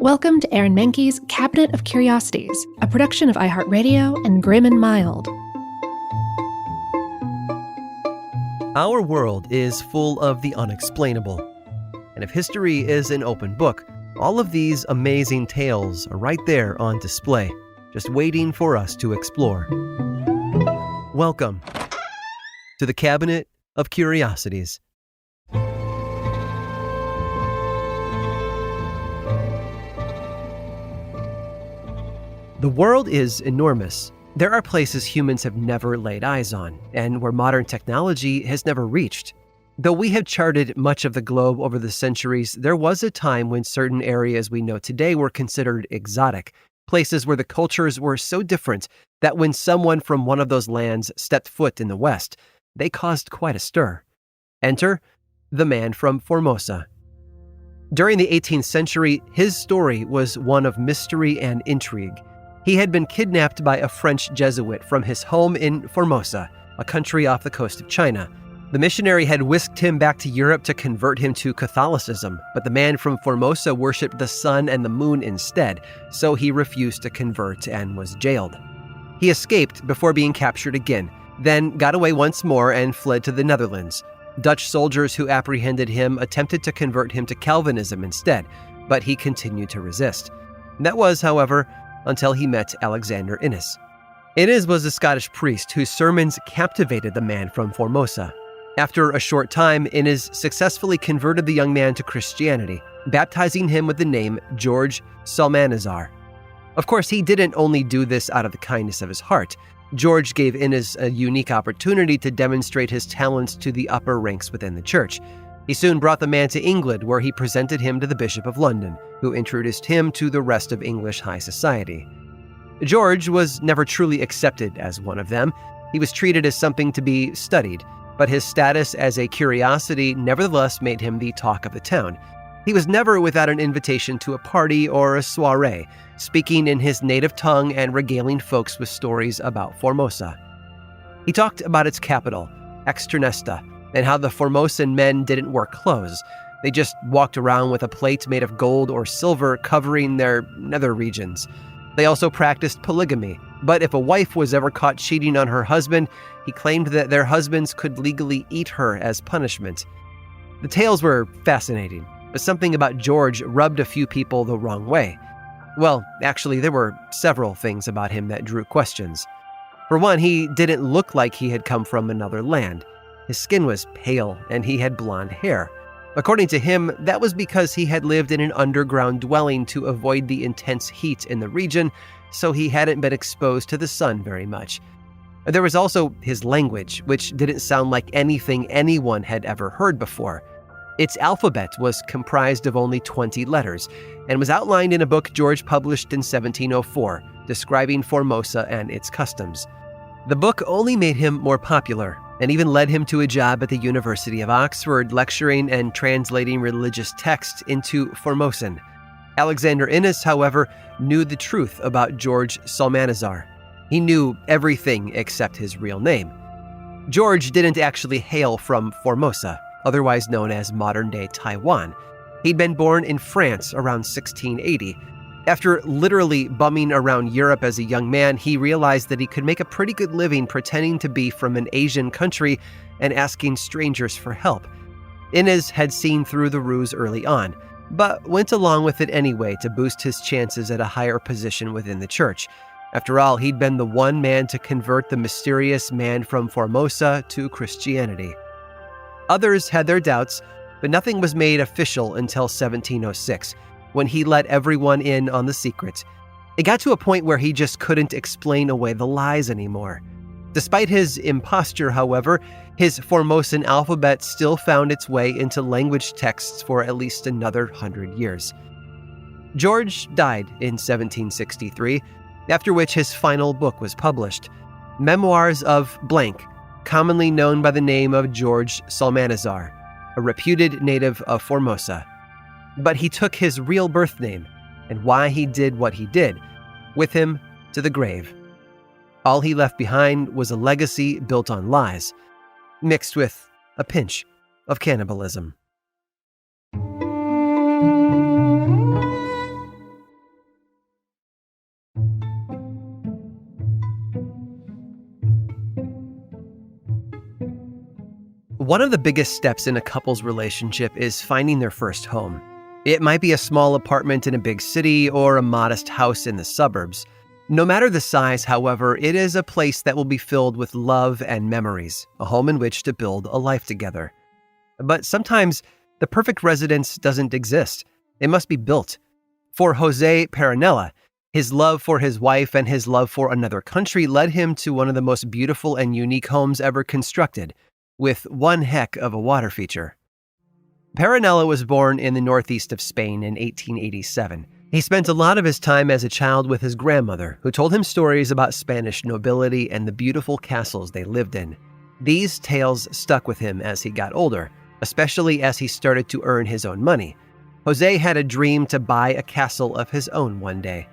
Welcome to Aaron Mahnke's Cabinet of Curiosities, a production of iHeartRadio and Grim and Mild. Our world is full of the unexplainable. And if history is an open book, all of these amazing tales are right there on display, just waiting for us to explore. Welcome to the Cabinet of Curiosities. The world is enormous. There are places humans have never laid eyes on, and where modern technology has never reached. Though we have charted much of the globe over the centuries, there was a time when certain areas we know today were considered exotic, places where the cultures were so different that when someone from one of those lands stepped foot in the West, they caused quite a stir. Enter the man from Formosa. During the 18th century, his story was one of mystery and intrigue. He had been kidnapped by a French Jesuit from his home in Formosa, a country off the coast of China. The missionary had whisked him back to Europe to convert him to Catholicism, but the man from Formosa worshipped the sun and the moon instead, so he refused to convert and was jailed. He escaped before being captured again, then got away once more and fled to the Netherlands. Dutch soldiers who apprehended him attempted to convert him to Calvinism instead, but he continued to resist. That was, however, until he met Alexander Innes. Innes was a Scottish priest whose sermons captivated the man from Formosa. After a short time, Innes successfully converted the young man to Christianity, baptizing him with the name George Salmanazar. Of course, he didn't only do this out of the kindness of his heart. George gave Innes a unique opportunity to demonstrate his talents to the upper ranks within the church. He soon brought the man to England, where he presented him to the Bishop of London, who introduced him to the rest of English high society. George was never truly accepted as one of them. He was treated as something to be studied, but his status as a curiosity nevertheless made him the talk of the town. He was never without an invitation to a party or a soiree, speaking in his native tongue and regaling folks with stories about Formosa. He talked about its capital, Externesta, and how the Formosan men didn't wear clothes. They just walked around with a plate made of gold or silver covering their nether regions. They also practiced polygamy, but if a wife was ever caught cheating on her husband, he claimed that their husbands could legally eat her as punishment. The tales were fascinating, but something about George rubbed a few people the wrong way. Well, actually, there were several things about him that drew questions. For one, he didn't look like he had come from another land. His skin was pale, and he had blonde hair. According to him, that was because he had lived in an underground dwelling to avoid the intense heat in the region, so he hadn't been exposed to the sun very much. There was also his language, which didn't sound like anything anyone had ever heard before. Its alphabet was comprised of only 20 letters, and was outlined in a book George published in 1704, describing Formosa and its customs. The book only made him more popular, and even led him to a job at the University of Oxford lecturing and translating religious texts into Formosan. Alexander Innes, however, knew the truth about George Salmanazar. He knew everything except his real name. George didn't actually hail from Formosa, otherwise known as modern-day Taiwan. He'd been born in France around 1680. After literally bumming around Europe as a young man, he realized that he could make a pretty good living pretending to be from an Asian country and asking strangers for help. Innes had seen through the ruse early on, but went along with it anyway to boost his chances at a higher position within the church. After all, he'd been the one man to convert the mysterious man from Formosa to Christianity. Others had their doubts, but nothing was made official until 1706. When he let everyone in on the secret. It got to a point where he just couldn't explain away the lies anymore. Despite his imposture, however, his Formosan alphabet still found its way into language texts for at least another 100 years. George died in 1763, after which his final book was published, Memoirs of Blank, commonly known by the name of George Salmanazar, a reputed native of Formosa. But he took his real birth name and why he did what he did with him to the grave. All he left behind was a legacy built on lies, mixed with a pinch of cannibalism. One of the biggest steps in a couple's relationship is finding their first home. It might be a small apartment in a big city or a modest house in the suburbs. No matter the size, however, it is a place that will be filled with love and memories, a home in which to build a life together. But sometimes the perfect residence doesn't exist. It must be built. For Jose Peronella, his love for his wife and his love for another country led him to one of the most beautiful and unique homes ever constructed, with one heck of a water feature. Peronella was born in the northeast of Spain in 1887. He spent a lot of his time as a child with his grandmother, who told him stories about Spanish nobility and the beautiful castles they lived in. These tales stuck with him as he got older, especially as he started to earn his own money. Jose had a dream to buy a castle of his own one day.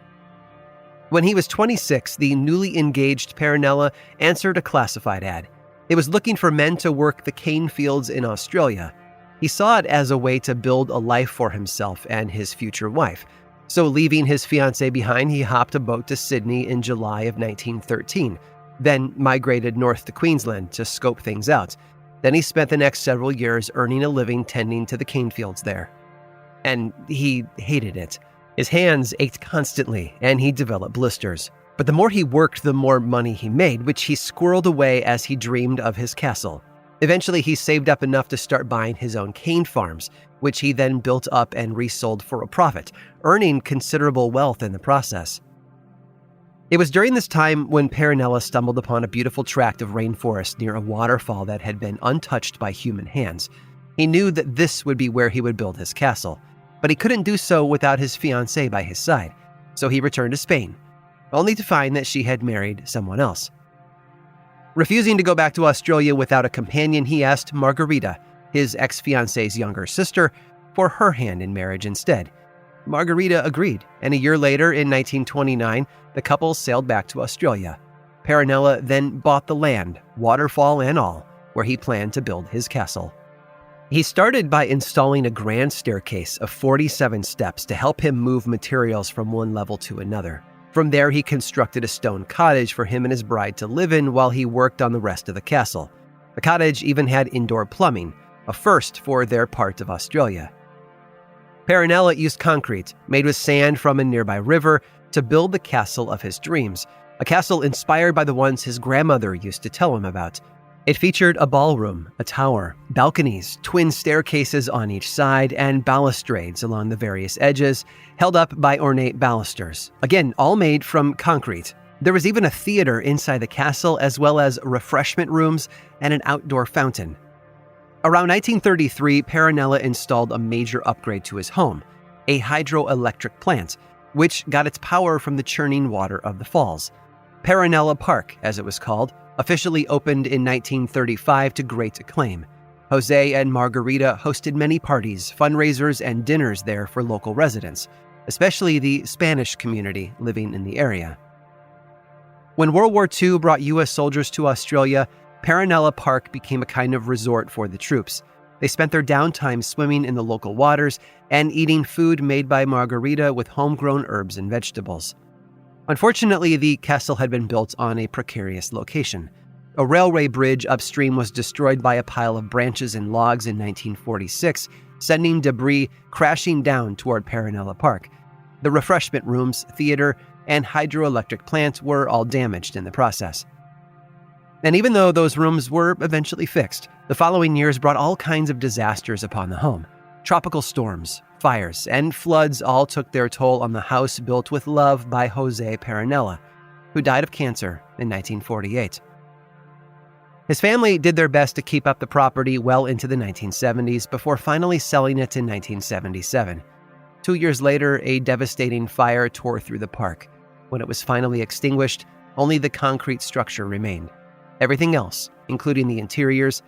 When he was 26, the newly engaged Peronella answered a classified ad. It was looking for men to work the cane fields in Australia. He saw it as a way to build a life for himself and his future wife. So leaving his fiancée behind, he hopped a boat to Sydney in July of 1913, then migrated north to Queensland to scope things out. Then he spent the next several years earning a living tending to the cane fields there. And he hated it. His hands ached constantly, and he developed blisters. But the more he worked, the more money he made, which he squirreled away as he dreamed of his castle. Eventually, he saved up enough to start buying his own cane farms, which he then built up and resold for a profit, earning considerable wealth in the process. It was during this time when Peronella stumbled upon a beautiful tract of rainforest near a waterfall that had been untouched by human hands. He knew that this would be where he would build his castle, but he couldn't do so without his fiancée by his side, so he returned to Spain, only to find that she had married someone else. Refusing to go back to Australia without a companion, he asked Margarita, his ex-fiancée's younger sister, for her hand in marriage instead. Margarita agreed, and a year later, in 1929, the couple sailed back to Australia. Peronella then bought the land, waterfall and all, where he planned to build his castle. He started by installing a grand staircase of 47 steps to help him move materials from one level to another. From there, he constructed a stone cottage for him and his bride to live in while he worked on the rest of the castle. The cottage even had indoor plumbing, a first for their part of Australia. Peronella used concrete, made with sand from a nearby river, to build the castle of his dreams, a castle inspired by the ones his grandmother used to tell him about. It featured a ballroom, a tower, balconies, twin staircases on each side, and balustrades along the various edges, held up by ornate balusters. Again, all made from concrete. There was even a theater inside the castle, as well as refreshment rooms and an outdoor fountain. Around 1933, Peronella installed a major upgrade to his home, a hydroelectric plant, which got its power from the churning water of the falls. Peronella Park, as it was called, officially opened in 1935 to great acclaim. Jose and Margarita hosted many parties, fundraisers, and dinners there for local residents, especially the Spanish community living in the area. When World War II brought U.S. soldiers to Australia, Peronella Park became a kind of resort for the troops. They spent their downtime swimming in the local waters and eating food made by Margarita with homegrown herbs and vegetables. Unfortunately, the castle had been built on a precarious location. A railway bridge upstream was destroyed by a pile of branches and logs in 1946, sending debris crashing down toward Peronella Park. The refreshment rooms, theater, and hydroelectric plant were all damaged in the process. And even though those rooms were eventually fixed, the following years brought all kinds of disasters upon the home. Tropical storms, fires, and floods all took their toll on the house built with love by Jose Peronella, who died of cancer in 1948. His family did their best to keep up the property well into the 1970s before finally selling it in 1977. 2 years later, a devastating fire tore through the park. When it was finally extinguished, only the concrete structure remained. Everything else, including the interiors,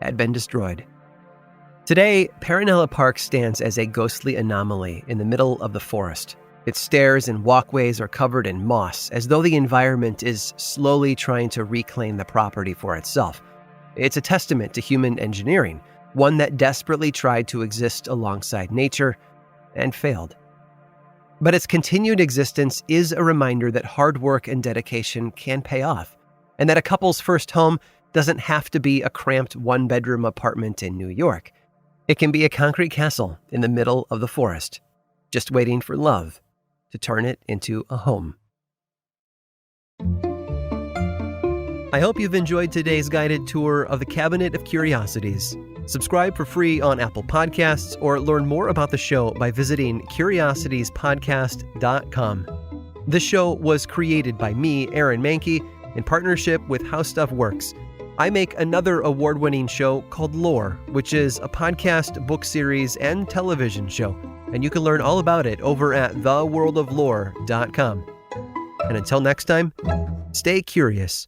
had been destroyed. Today, Peronella Park stands as a ghostly anomaly in the middle of the forest. Its stairs and walkways are covered in moss, as though the environment is slowly trying to reclaim the property for itself. It's a testament to human engineering, one that desperately tried to exist alongside nature and failed. But its continued existence is a reminder that hard work and dedication can pay off, and that a couple's first home doesn't have to be a cramped one-bedroom apartment in New York. It can be a concrete castle in the middle of the forest, just waiting for love to turn it into a home. I hope you've enjoyed today's guided tour of the Cabinet of Curiosities. Subscribe for free on Apple Podcasts or learn more about the show by visiting curiositiespodcast.com. This show was created by me, Aaron Mahnke, in partnership with How Stuff Works. I make another award-winning show called Lore, which is a podcast, book series, and television show, and you can learn all about it over at theworldoflore.com. And until next time, stay curious.